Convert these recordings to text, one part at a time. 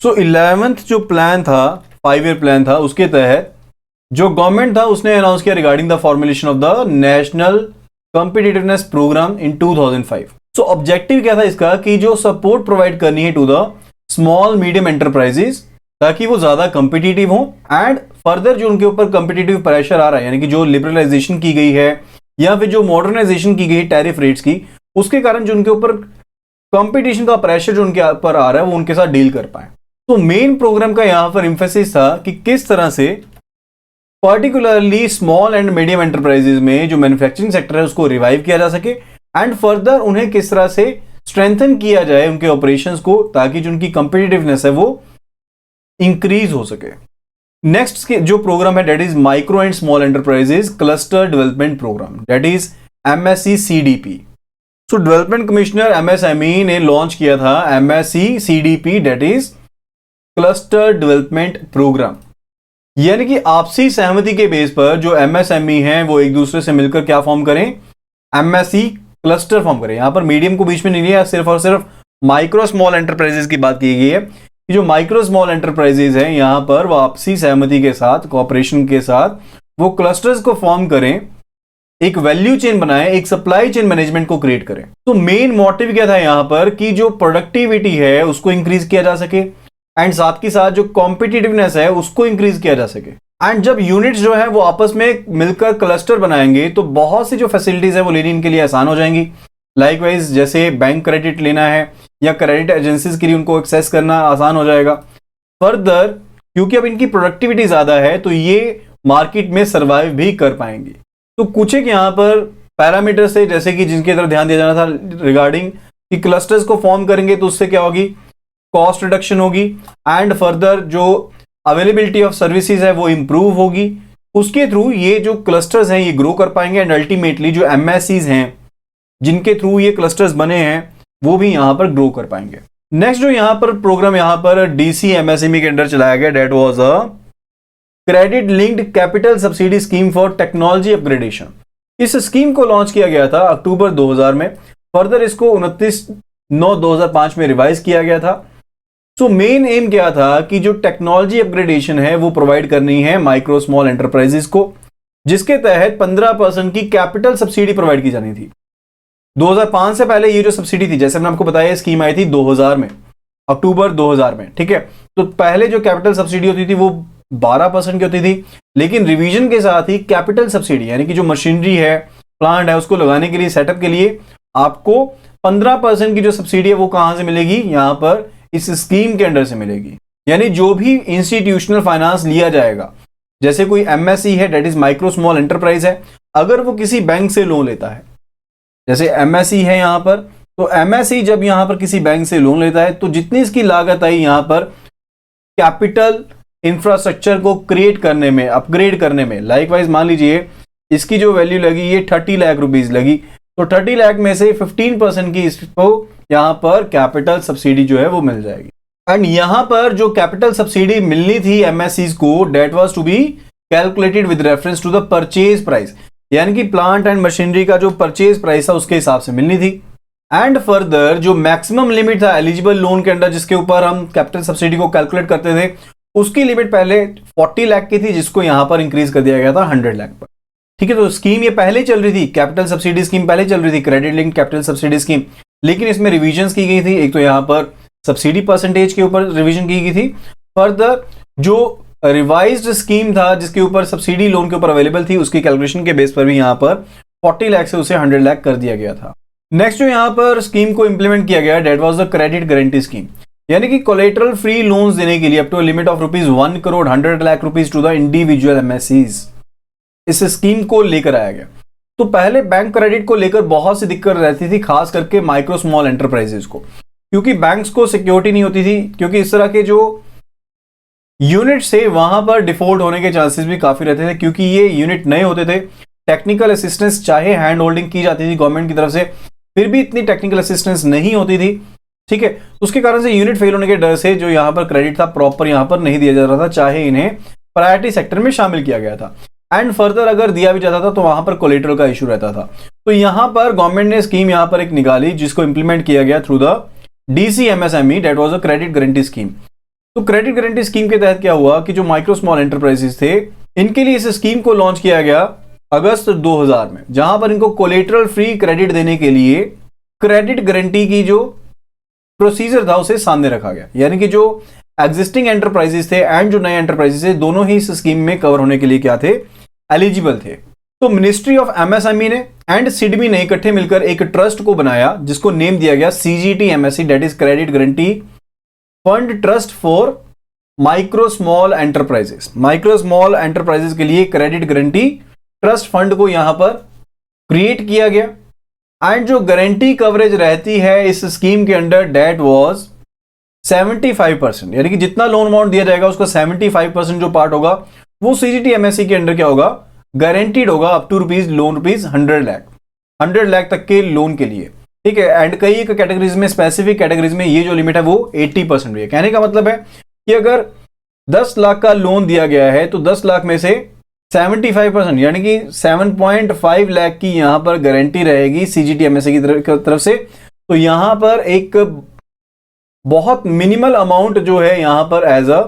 सो 11th जो plan था, 5 year plan था, उसके तहत जो गवर्नमेंट था उसने अनाउंस किया regarding the formulation of the national competitiveness programme in 2005। सो ऑब्जेक्टिव क्या था इसका कि जो सपोर्ट प्रोवाइड करनी है to the small medium enterprises ताकि वो ज्यादा कॉम्पिटिटिव हो एंड फर्दर जो उनके ऊपर कॉम्पिटिटिव प्रेशर आ रहा है, यानी कि जो लिबरलाइजेशन की गई है या फिर जो मॉडर्नाइजेशन की गई टैरिफ रेट्स की, उसके कारण जो उनके ऊपर कंपटीशन का प्रेशर जो उनके ऊपर आ रहा है वो उनके साथ डील कर पाए। तो मेन प्रोग्राम का यहां पर इंफेसिस था कि किस तरह से particularly small and medium enterprises में जो मैन्युफैक्चरिंग सेक्टर है उसको रिवाइव किया जा सके एंड फर्दर उन्हें किस तरह से स्ट्रेंथन किया जाए उनके ऑपरेशंस को ताकि जो उनकी कंपिटिटिवनेस है वो इंक्रीज हो सके। नेक्स्ट जो प्रोग्राम है that is micro and small enterprises cluster development programme, that is MSC CDP। So development commissioner MSME ने लॉन्च किया था MSC CDP, that is cluster development programme, यानी कि आपसी सहमति के बेस पर जो MSME हैं वो एक दूसरे से मिलकर क्या फॉर्म करें, MSC क्लस्टर फॉर्म करें। यहां पर मीडियम को बीच में नहीं लिया, सिर्फ और सिर्फ माइक्रो स्मॉल एंटरप्राइजेज की बात की गई है कि जो माइक्रो स्मॉल एंटरप्राइजेज हैं यहां पर वो आपसी सहमति के साथ, कोऑपरेशन के साथ वो क्लस्टर्स को फॉर्म करें, एक वैल्यू चेन बनाए, एक सप्लाई चेन मैनेजमेंट को क्रिएट करें। तो मेन मोटिव क्या था यहां पर कि जो प्रोडक्टिविटी है उसको इंक्रीज किया जा सके एंड साथ के साथ जो कॉम्पिटिटिवनेस है उसको इंक्रीज किया जा सके। एंड जब यूनिट्स जो है वो आपस में मिलकर क्लस्टर बनाएंगे तो बहुत सी जो फैसिलिटीज है वो लेनी इनके लिए आसान हो जाएंगी। लाइकवाइज जैसे बैंक क्रेडिट लेना है या क्रेडिट एजेंसीज के लिए उनको एक्सेस करना आसान हो जाएगा। फर्दर क्योंकि अब इनकी प्रोडक्टिविटी ज्यादा है तो ये मार्केट में सर्वाइव भी कर पाएंगी। तो कुछ एक यहाँ पर पैरामीटर्स है जैसे कि जिनकी तरफ ध्यान दिया जाना था रिगार्डिंग कि क्लस्टर्स को फॉर्म करेंगे तो उससे क्या होगी, कॉस्ट रिडक्शन होगी एंड फर्दर जो अवेलेबिलिटी ऑफ सर्विसेज है वो इंप्रूव होगी। उसके थ्रू ये जो क्लस्टर्स हैं ये ग्रो कर पाएंगे एंड अल्टीमेटली जो MSCs हैं जिनके थ्रू ये क्लस्टर्स बने हैं वो भी यहां पर ग्रो कर पाएंगे। नेक्स्ट जो यहां पर प्रोग्राम यहां पर DC MSME के अंदर चलाया गया that was a credit linked capital subsidy scheme for technology upgradation. इस स्कीम को लॉन्च किया गया था अक्टूबर 2000 में, फर्दर इसको 29/9/2005 में रिवाइज किया गया था। सो मेन एम क्या था कि जो टेक्नोलॉजी अपग्रेडेशन है वो प्रोवाइड करनी है माइक्रो स्मॉल एंटरप्राइजेस को, जिसके तहत 15% की कैपिटल सब्सिडी प्रोवाइड की जानी थी। 2005 से पहले ये जो सब्सिडी थी, जैसे मैंने आपको बताया, स्कीम आई थी 2000 में, अक्टूबर 2000 में, ठीक है। तो पहले जो कैपिटल सब्सिडी होती थी वो 12% की होती थी, लेकिन रिवीजन के साथ ही कैपिटल सब्सिडी यानी कि जो मशीनरी है, प्लांट है, उसको लगाने के लिए, सेटअप के लिए आपको 15% की जो सब्सिडी है वो कहां से मिलेगी, यहां पर इस स्कीम के अंडर से मिलेगी। यानी जो भी इंस्टीट्यूशनल फाइनेंस लिया जाएगा, जैसे कोई MSE है that is micro small enterprise है, अगर वो किसी बैंक से लोन लेता है, जैसे MSE है यहां पर, तो MSE जब यहां पर किसी बैंक से लोन लेता है तो जितनी इसकी लागत आई यहां पर कैपिटल इंफ्रास्ट्रक्चर को क्रिएट करने में, अपग्रेड करने में, लाइकवाइज मान लीजिए इसकी जो वैल्यू लगी ये 30 लाख रुपीज लगी, तो 30 लाख में से 15% की इसको यहां पर कैपिटल सब्सिडी जो है वो मिल जाएगी। एंड यहां पर जो कैपिटल सब्सिडी मिलनी थी MSCs को that was to be calculated with reference to the purchase price, यानी कि प्लांट एंड मशीनरी का जो परचेज प्राइस था उसके हिसाब से मिलनी थी। एंड फर्दर जो मैक्सिमम लिमिट था एलिजिबल लोन के अंडर जिसके ऊपर हम कैपिटल सब्सिडी को कैलकुलेट करते थे, उसकी लिमिट पहले 40 लाख की थी, जिसको यहां पर इंक्रीज कर दिया गया था 100 लाख पर। ठीक है, तो स्कीम ये पहले चल रही थी, कैपिटल सब्सिडी स्कीम पहले चल रही थी, credit linked capital subsidy scheme, लेकिन इसमें रिविजन्स की गई थी। एक तो यहां पर सब्सिडी परसेंटेज के ऊपर रिवीजन की गई थी, फर्दर जो रिवाइज्ड स्कीम था जिसके ऊपर सब्सिडी लोन के ऊपर अवेलेबल थी उसकी कैलकुलेशन के बेस पर भी यहां पर 40 लाख से उसे 100 लाख कर दिया गया था। नेक्स्ट जो यहां पर स्कीम को इंप्लीमेंट किया गया that was the credit guarantee scheme, यानी कि कोलेटरल फ्री लोन्स देने के लिए up to limit of ₹1 crore 100 lakh rupees to the individual MSCs, इस स्कीम को लेकर आया गया। तो पहले बैंक क्रेडिट को लेकर बहुत सी दिक्कत रहती थी, खास करके माइक्रो स्मॉल एंटरप्राइजेस को, क्योंकि बैंक्स को सिक्योरिटी नहीं होती थी, क्योंकि इस तरह के जो यूनिट से वहां पर डिफॉल्ट होने के चांसेस भी काफी रहते थे, क्योंकि ये यूनिट नए होते थे। टेक्निकल असिस्टेंस चाहे हैंड होल्डिंग की जाती थी गवर्नमेंट की तरफ से, फिर भी इतनी टेक्निकल असिस्टेंस नहीं होती थी। ठीक है, उसके कारण से यूनिट फेल होने के डर से जो यहां पर क्रेडिट था प्रॉपर यहां पर नहीं दिया जा रहा था, चाहे इन्हें प्रायोरिटी सेक्टर में शामिल किया गया था। एंड फर्दर अगर दिया भी जाता था तो वहां पर कोलेटरल का इशू रहता था। तो यहां पर गवर्नमेंट ने स्कीम यहां पर एक निकाली जिसको इंप्लीमेंट किया गया through the DC MSME, that was a credit guarantee scheme. तो क्रेडिट गारंटी स्कीम के तहत क्या हुआ कि जो माइक्रो स्मॉल एंटरप्राइजेस थे, इनके लिए इस स्कीम को लॉन्च किया गया अगस्त 2000 में, जहां पर इनको कोलेटरल फ्री क्रेडिट देने के लिए क्रेडिट गारंटी की जो प्रोसीजर था उसे सामने रखा गया। यानी कि जो एग्जिस्टिंग एंटरप्राइजेस थे एंड जो नए एंटरप्राइजेस थे, दोनों ही इस स्कीम में कवर होने के लिए क्या थे, एलिजिबल थे। तो मिनिस्ट्री ऑफ एमएसएमई ने एंड सिडबी ने इकट्ठे मिलकर एक ट्रस्ट को बनाया जिसको नेम दिया गया CGTMSE, that is credit guarantee fund trust for micro small enterprises. Micro small enterprises के लिए क्रेडिट गारंटी ट्रस्ट फंड को यहां पर क्रिएट किया गया। एंड जो गारंटी कवरेज रहती है इस स्कीम के अंडर, डेट वाज 75%, यानी कि जितना लोन अमाउंट दिया जाएगा उसका 75% जो पार्ट होगा वो CGTMSE के अंडर क्या होगा, गारंटीड होगा अप टू रुपीज 100 लाख तक के लोन के लिए। ठीक है। एंड कई कैटेगरीज में, स्पेसिफिक कैटेगरीज में ये जो लिमिट है वो 80% भी है। कहने का मतलब है कि अगर 10 लाख का लोन दिया गया है तो 10 लाख में से 75% यानी कि 7.5 लाख की यहां पर गारंटी रहेगी CGTMSE की तरफ से। तो यहां पर एक बहुत मिनिमल अमाउंट जो है यहां पर as a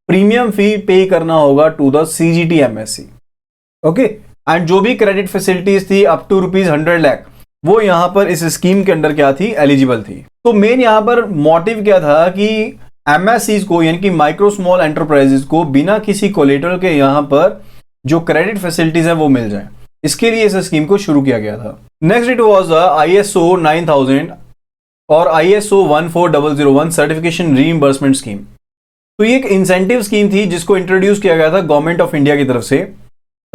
premium fee pay करना होगा to the CGTMSE। Okay. And जो भी क्रेडिट फैसिलिटीज थी अप टू रुपीज 100 लाख वो यहां पर इस स्कीम के अंडर क्या थी, एलिजिबल थी। तो मेन यहां पर मोटिव क्या था कि MSEs को यानी कि माइक्रो स्मॉल एंटरप्राइजेस को बिना किसी कोलेटरल के यहां पर जो क्रेडिट फैसिलिटीज है वो मिल जाए। इसके लिए इस स्कीम को शुरू किया गया था। नेक्स्ट इट वाज ISO 9000 और ISO 14001 सर्टिफिकेशन रीइंबर्समेंट स्कीम। तो ये एक इंसेंटिव स्कीम थी जिसको इंट्रोड्यूस किया गया था गवर्नमेंट ऑफ इंडिया की तरफ से,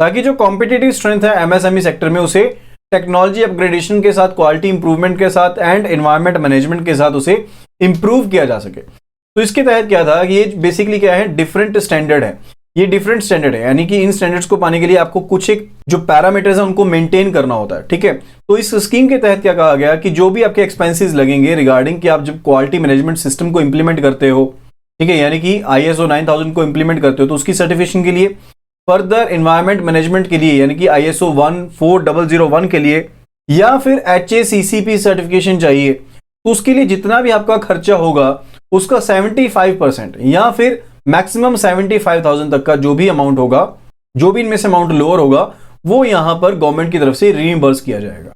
ताकि जो कॉम्पिटिटिव स्ट्रेंथ है MSME सेक्टर में उसे टेक्नोलॉजी अपग्रेडेशन के साथ, क्वालिटी इंप्रूवमेंट के साथ एंड एनवायरमेंट मैनेजमेंट के साथ उसे इंप्रूव किया जा सके। तो इसके तहत क्या था कि ये बेसिकली क्या है, डिफरेंट स्टैंडर्ड है। ये डिफरेंट स्टैंडर्ड है, यानी कि इन स्टैंडर्ड्स को पाने के लिए आपको कुछ एक जो पैरामीटर्स है उनको मेंटेन करना होता है। ठीक है। तो इस स्कीम के तहत क्या कहा गया कि जो भी आपके एक्सपेंसेस लगेंगे रिगार्डिंग कि आप जब क्वालिटी मैनेजमेंट सिस्टम को इंप्लीमेंट करते हो, ठीक है, यानी कि ISO 9000 को इंप्लीमेंट करते हो तो उसकी सर्टिफिकेशन के लिए, फर्दर एनवायरमेंट मैनेजमेंट के लिए यानी कि ISO 14001 के लिए, या फिर HACCP सर्टिफिकेशन चाहिए, तो उसके लिए जितना भी आपका खर्चा होगा उसका 75% या फिर मैक्सिमम 75,000 तक का जो भी अमाउंट होगा, जो भी इनमें से अमाउंट लोअर होगा, वो यहां पर गवर्नमेंट की तरफ से रीइंबर्स किया जाएगा।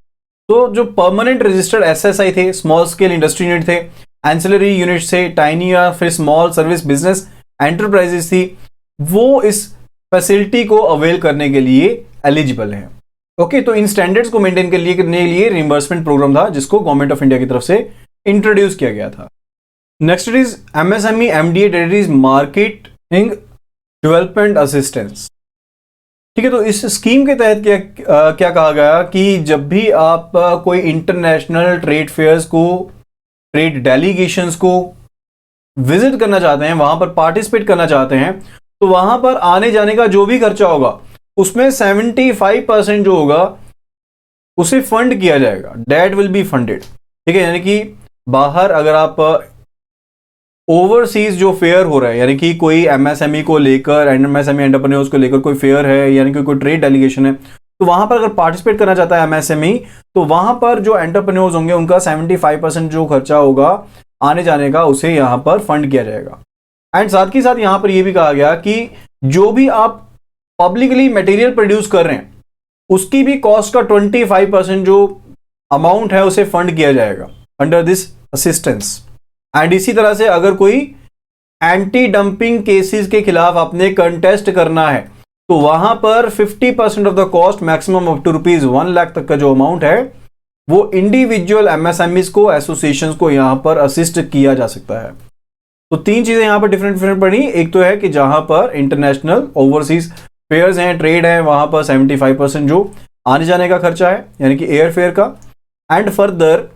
तो जो परमानेंट रजिस्टर्ड SSI थे, स्मॉल स्केल इंडस्ट्री यूनिट थे, एंसिलरी यूनिट्स थे, टाइनी या फिर स्मॉल सर्विस बिजनेस एंटरप्राइजेस थी, वो इस फैसिलिटी को अवेल करने के लिए एलिजिबल हैं। ओके। तो इन स्टैंडर्ड्स को मेंटेन करने के लिए रिइंबर्समेंट प्रोग्राम था जिसको गवर्नमेंट ऑफ इंडिया की तरफ से इंट्रोड्यूस किया गया था। Next is MSME MDA, that is marketing development assistance. ठीक है। तो इस स्कीम के तहत क्या कहा गया कि जब भी आप कोई इंटरनेशनल ट्रेड फेयर्स को, ट्रेड डेलीगेशंस को विजिट करना चाहते हैं, वहां पर पार्टिसिपेट करना चाहते हैं, तो वहां पर आने जाने का जो भी खर्चा होगा उसमें 75% जो होगा उसे फंड किया जाएगा, डेट विल बी फंडेड। ठीक है। यानी कि बाहर अगर आप ओवरसीज जो फेयर हो रहा है, यानी कि कोई MSME को लेकर, MSME एंटरप्रेन्योर्स को लेकर कोई फेयर है, यानी कि कोई ट्रेड डेलीगेशन है, तो वहां पर अगर पार्टिसिपेट करना चाहता है MSME, तो वहां पर जो एंटरप्रेन्योर्स होंगे उनका 75% जो खर्चा होगा आने जाने का उसे यहां पर फंड किया जाएगा। एंड साथ ही साथ यहां पर यह भी कहा गया कि जो भी आप पब्लिकली मटेरियल प्रोड्यूस कर रहे हैं उसकी भी कॉस्ट का 25% जो अमाउंट है उसे फंड किया जाएगा अंडर दिस असिस्टेंस। एंड इसी तरह से अगर कोई एंटी डंपिंग केसेस के खिलाफ आपने कंटेस्ट करना है तो वहां पर 50% of the cost, maximum up to rupees 1 lakh तक का जो अमाउंट है वो इंडिविजुअल MSMEs को, एसोसिएशंस को यहां पर असिस्ट किया जा सकता है। तो 3 चीजें यहां पर डिफरेंट पड़ी। एक तो है कि जहां पर इंटरनेशनल ओवरसीज फेयर्स हैं, ट्रेड है, वहां पर 75% जो आने जाने का खर्चा है यानी कि एयर फेयर का। एंड फर्दर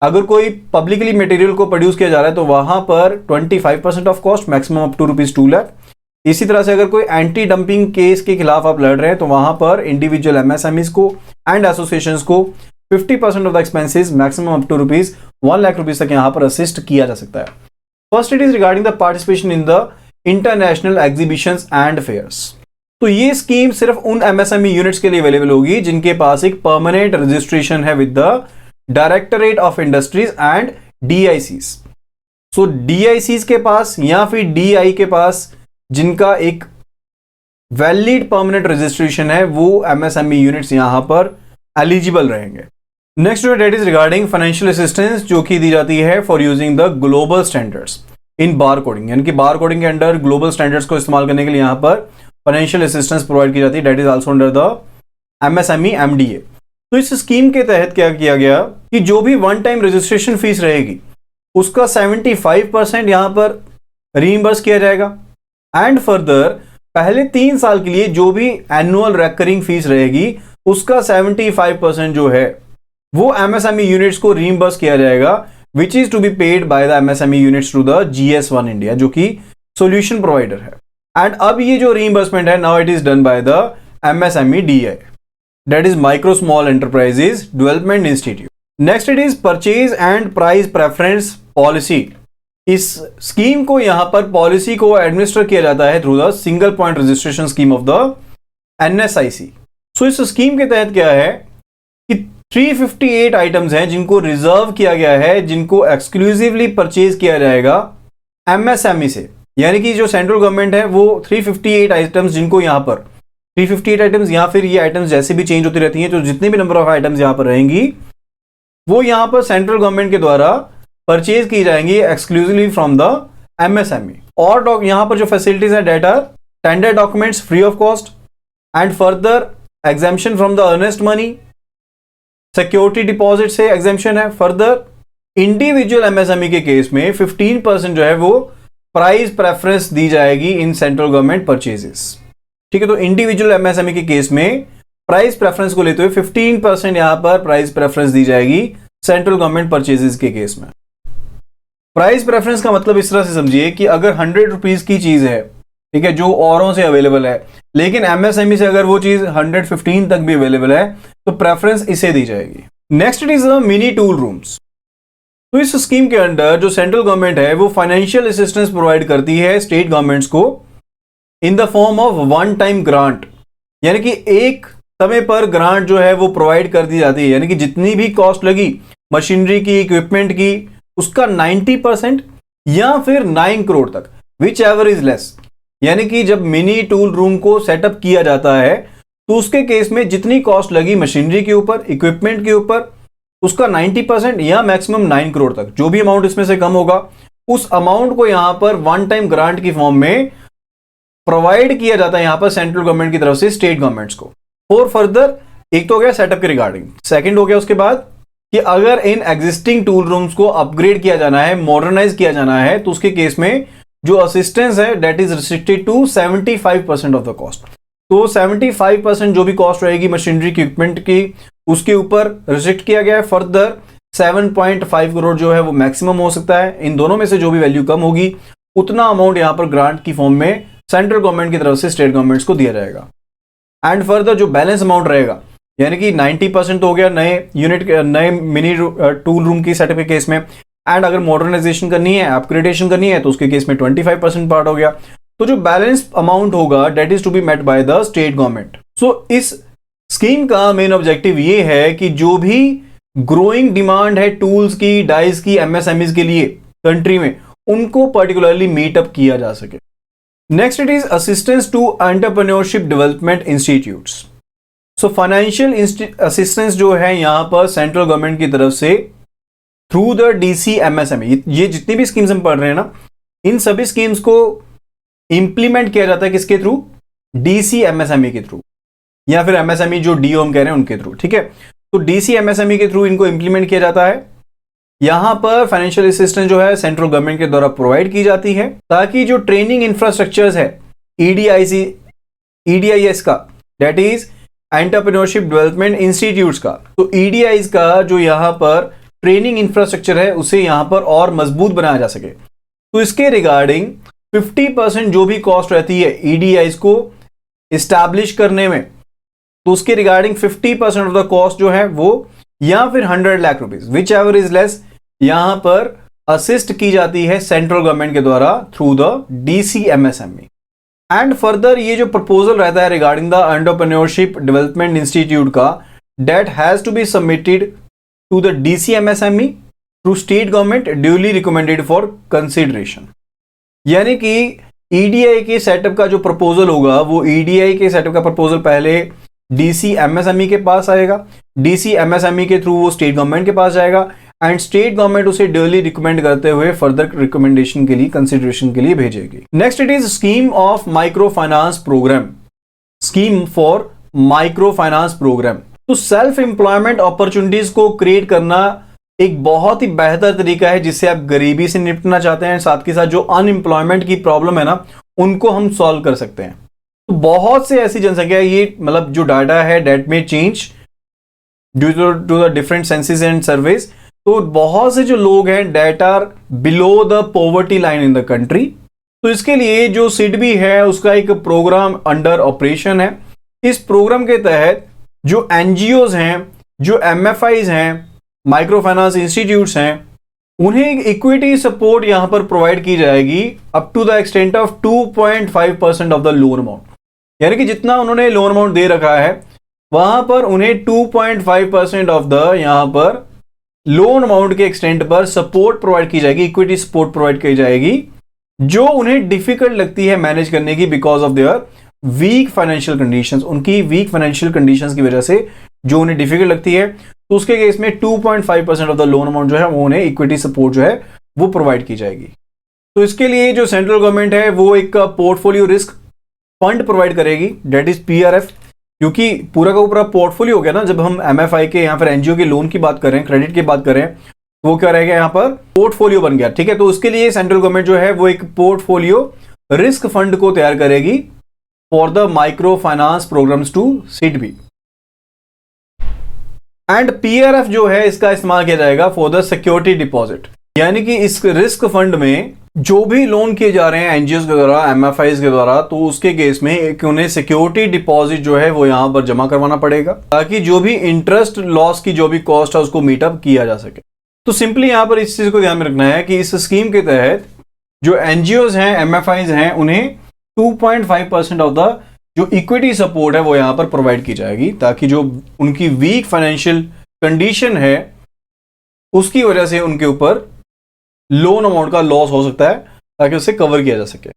अगर कोई पब्लिकली मटेरियल को प्रोड्यूस किया जा रहा है तो वहां पर 25% of cost, maximum up to rupees 2 lakh. इसी तरह से अगर कोई एंटी डंपिंग केस के खिलाफ आप लड़ रहे हैं तो वहां पर इंडिविजुअल MSMEs को एंड एसोसिएशंस को 50% of the expenses, maximum up to rupees 1 lakh rupees तक यहां पर असिस्ट किया जा सकता है। First it is regarding the participation in the international exhibitions and fairs. तो ये स्कीम सिर्फ उन MSME यूनिट्स के लिए अवेलेबल होगी जिनके पास एक परमानेंट रजिस्ट्रेशन है with the directorate of industries and DICs। So DICs के पास या फिर DI के पास जिनका एक वैलिड परमानेंट रजिस्ट्रेशन है वो MSME यूनिट्स यहां पर एलिजिबल रहेंगे। Next that is regarding financial assistance जो कि दी जाती है for using the global standards in bar coding, यानी कि बार कोडिंग के अंडर ग्लोबल स्टैंडर्ड्स को इस्तेमाल करने के लिए यहां पर फाइनेंशियल असिस्टेंस प्रोवाइड की जाती है। That is also under the MSME MDA। तो इस स्कीम के तहत क्या किया गया कि जो भी वन टाइम रजिस्ट्रेशन फीस रहेगी उसका 75% यहां पर रीइंबर्स किया जाएगा एंड फर्दर पहले 3 साल के लिए जो भी एनुअल रिकरिंग फीस रहेगी उसका 75% जो है वो MSME यूनिट्स को रीइंबर्स किया जाएगा, which is to be paid by the MSME units to the GS1 India जो कि सॉल्यूशन प्रोवाइडर है। एंड अब ये जो रीइंबर्समेंट है now it is done by the MSME DI, that is micro small enterprises development institute. Next it is purchase and price preference policy. इस scheme को यहां पर पॉलिसी को एडमिनिस्टर किया जाता है through the single point registration scheme of the NSIC। सो इस scheme के तहत क्या है कि 358 आइटम्स हैं जिनको रिजर्व किया गया है, जिनको एक्सक्लूसिवली परचेज किया जाएगा MSME से, यानी कि जो सेंट्रल गवर्नमेंट है वो 358 आइटम्स जिनको यहां पर 358 आइटम्स या फिर ये आइटम्स जैसे भी चेंज होती रहती हैं, तो जितने भी नंबर ऑफ आइटम्स यहां पर रहेंगी वो यहां पर सेंट्रल गवर्नमेंट के द्वारा परचेज की जाएंगी एक्सक्लूसिवली फ्रॉम द MSME। और यहां पर जो फैसिलिटीज है that are tender documents free of cost and further exemption from the earnest money, security deposit से एग्जाम्पशन है। फर्दर इंडिविजुअल MSME के केस में 15% जो है वो प्राइस प्रेफरेंस दी जाएगी इन सेंट्रल गवर्नमेंट परचेजेस। ठीक है, तो इंडिविजुअल MSME के केस में प्राइस प्रेफरेंस को लेते हुए 15% यहां पर प्राइस प्रेफरेंस दी जाएगी सेंट्रल गवर्नमेंट परचेजेस के केस में। प्राइस प्रेफरेंस का मतलब इस तरह से समझिए कि अगर 100 रुपीज की चीज है, ठीक है, जो औरों से अवेलेबल है, लेकिन MSME से अगर वो चीज 115 तक भी अवेलेबल है तो प्रेफरेंस इसे दी जाएगी। Next it is mini tool rooms. तो इस स्कीम के अंडर जो सेंट्रल गवर्नमेंट है वो फाइनेंशियल असिस्टेंस प्रोवाइड करती है स्टेट गवर्नमेंट्स को in the form of one time grant, यानी कि एक समय पर ग्रांट जो है वो प्रोवाइड कर दी जाती है, यानी कि जितनी भी कॉस्ट लगी मशीनरी की, इक्विपमेंट की, उसका 90% या फिर 9 करोड़ तक, विच एवर इज लेस। यानी कि जब मिनी टूल रूम को सेटअप किया जाता है तो उसके केस में जितनी कॉस्ट लगी मशीनरी के ऊपर, इक्विपमेंट के ऊपर, उसका 90% या मैक्सिमम 9 करोड़ तक, जो भी अमाउंट इसमें से कम होगा उस अमाउंट को यहां पर वन टाइम ग्रांट की फॉर्म में प्रोवाइड किया जाता है यहां पर सेंट्रल गवर्नमेंट की तरफ से स्टेट गवर्नमेंट्स को। और फर्दर एक तो हो गया सेटअप के रिगार्डिंग, सेकंड हो गया उसके बाद कि अगर इन एग्जिस्टिंग टूल रूम्स को अपग्रेड किया जाना है, मॉडर्नाइज किया जाना है, तो उसके केस में जो असिस्टेंस है that is restricted to 75% of the cost. तो 75% जो भी कॉस्ट रहेगी मशीनरी की, इक्विपमेंट की, उसके ऊपर रिस्ट्रिक्ट किया गया है। फर्दर 7.5 करोड़ जो है वो मैक्सिमम हो सकता है। इन दोनों में से जो भी वैल्यू कम होगी उतना अमाउंट यहां पर ग्रांट की फॉर्म में सेंट्रल गवर्नमेंट की तरफ से स्टेट गवर्नमेंट्स को दिया जाएगा। एंड फर्दर जो बैलेंस अमाउंट रहेगा, यानी कि 90% हो गया नए यूनिट, नए मिनी टूल रूम की सेटअप के केस में, एंड अगर मॉडर्नाइजेशन करनी है, अपग्रेडेशन करनी है, तो उसके केस में 25% पार्ट हो गया। तो जो बैलेंस अमाउंट होगा that is to be met by the state government. So इस स्कीम का मेन ऑब्जेक्टिव ये है कि जो भी ग्रोइंग डिमांड है टूल्स की, डाइस की, MSMEs के लिए कंट्री में, उनको पर्टिकुलरली मीटअप किया जा सके। Next it is assistance to entrepreneurship development institutes. So financial assistance जो है यहां पर सेंट्रल गवर्नमेंट की तरफ से थ्रू द DC MSME, ये जितनी भी स्कीम्स हम पढ़ रहे हैं ना, इन सभी स्कीम्स को इंप्लीमेंट किया जाता है किसके थ्रू? DC MSME के थ्रू, या फिर MSME जो DO हम कह रहे हैं उनके थ्रू। ठीक है, तो DC MSME के थ्रू इनको इंप्लीमेंट किया जाता है। यहां पर फाइनेंशियल असिस्टेंस जो है सेंट्रल गवर्नमेंट के द्वारा प्रोवाइड की जाती है ताकि जो ट्रेनिंग इंफ्रास्ट्रक्चर्स है EDIS का, that is entrepreneurship development institutes का, तो EDIs का जो यहां पर ट्रेनिंग इंफ्रास्ट्रक्चर है उसे यहां पर और मजबूत बनाया जा सके। तो इसके रिगार्डिंग 50% जो भी कॉस्ट रहती है EDIs को इस्टेब्लिश करने में, तो उसके रिगार्डिंग 50% ऑफ द कॉस्ट जो है वो, या फिर 100 lakh rupees, which ever is less, यहां पर असिस्ट की जाती है सेंट्रल गवर्नमेंट के द्वारा through the DC MSME। And further ये जो प्रपोजल रहता है regarding the entrepreneurship development institute का, that has to be submitted to the DC MSME through state government duly recommended for consideration. यानी कि ईडीआई के सेटअप का जो प्रपोजल होगा वो ईडीआई के सेटअप का प्रपोजल पहले डीसी एमएसएमई के पास आएगा, डीसी एमएसएमई के थ्रू वो स्टेट गवर्नमेंट के पास जाएगा एंड स्टेट गवर्नमेंट उसे ड्यूली रिकमेंड करते हुए फर्दर रिकमेंडेशन के लिए, कंसिडरेशन के लिए भेजेगी। Next it is scheme of micro finance program, scheme for micro finance program. तो सेल्फ एम्प्लॉयमेंट अपॉर्चुनिटीज को क्रिएट करना एक बहुत ही बेहतर तरीका है जिससे आप गरीबी से निपटना चाहते हैं, साथ के साथ जो अनएम्प्लॉयमेंट की प्रॉब्लम है ना उनको हम सॉल्व कर सकते हैं। तो बहुत से ऐसी जनसंख्या है, ये मतलब जो डाटा है डेट में change due to the different censuses and surveys. तो बहुत से जो लोग हैं that are below the poverty line in the country. तो इसके लिए जो सिडबी है उसका एक प्रोग्राम अंडर ऑपरेशन है। इस प्रोग्राम के तहत जो एनजीओज हैं, जो एमएफआईज हैं, माइक्रो फाइनेंस इंस्टीट्यूट्स हैं, उन्हें एक इक्विटी सपोर्ट यहां पर प्रोवाइड की जाएगी up to the extent of 2.5% of the loan amount. यानी कि जितना उन्होंने लोन अमाउंट दे रखा है वहां पर उन्हें 2.5% ऑफ द यहां पर लोन अमाउंट के एक्सटेंट पर सपोर्ट प्रोवाइड की जाएगी, इक्विटी सपोर्ट प्रोवाइड की जाएगी जो उन्हें डिफिकल्ट लगती है मैनेज करने की because of their week financial conditions. उनकी वीक फाइनेंशियल कंडीशंस की वजह से जो उन्हें डिफिकल्ट लगती है, तो उसके केस में 2.5% ऑफ द लोन अमाउंट जो है वो उन्हें इक्विटी सपोर्ट जो है वो प्रोवाइड की जाएगी। तो इसके लिए जो सेंट्रल गवर्नमेंट है वो एक पोर्टफोलियो रिस्क फंड प्रोवाइड करेगी, डेट इज पीआरएफ। क्योंकि पूरा का पूरा पोर्टफोलियो हो गया ना, जब हम एमएफआई के यहाँ पर एनजीओ के लोन की बात करें, क्रेडिट की बात करें, तो वो क्या रहेगा यहाँ पर पोर्टफोलियो बन गया। ठीक है, तो उसके लिए सेंट्रल गवर्नमेंट जो है वो एक पोर्टफोलियो रिस्क फंड को तैयार करेगी for the micro finance programs to SIDBI. And PRF जो है इसका इस्तेमाल किया जाएगा फॉर द सिक्योरिटी डिपॉजिट। यानी कि इस रिस्क फंड में जो भी लोन किए जा रहे हैं एनजीओ के द्वारा, एमएफआईज के द्वारा, तो उसके केस में एक उन्हें सिक्योरिटी डिपॉजिट जो है वो यहां पर जमा करवाना पड़ेगा ताकि जो भी इंटरेस्ट लॉस की जो भी कॉस्ट है उसको मीटअप किया जा सके। तो सिंपली यहां पर इस चीज को ध्यान में रखना है कि इस स्कीम के तहत जो एनजीओज हैं, एमएफआईज हैं, उन्हें 2.5% ऑफ द जो इक्विटी सपोर्ट है वो यहां पर प्रोवाइड की जाएगी ताकि जो उनकी वीक फाइनेंशियल कंडीशन है उसकी वजह से उनके ऊपर लोन अमाउंट का लॉस हो सकता है ताकि उसे कवर किया जा सके।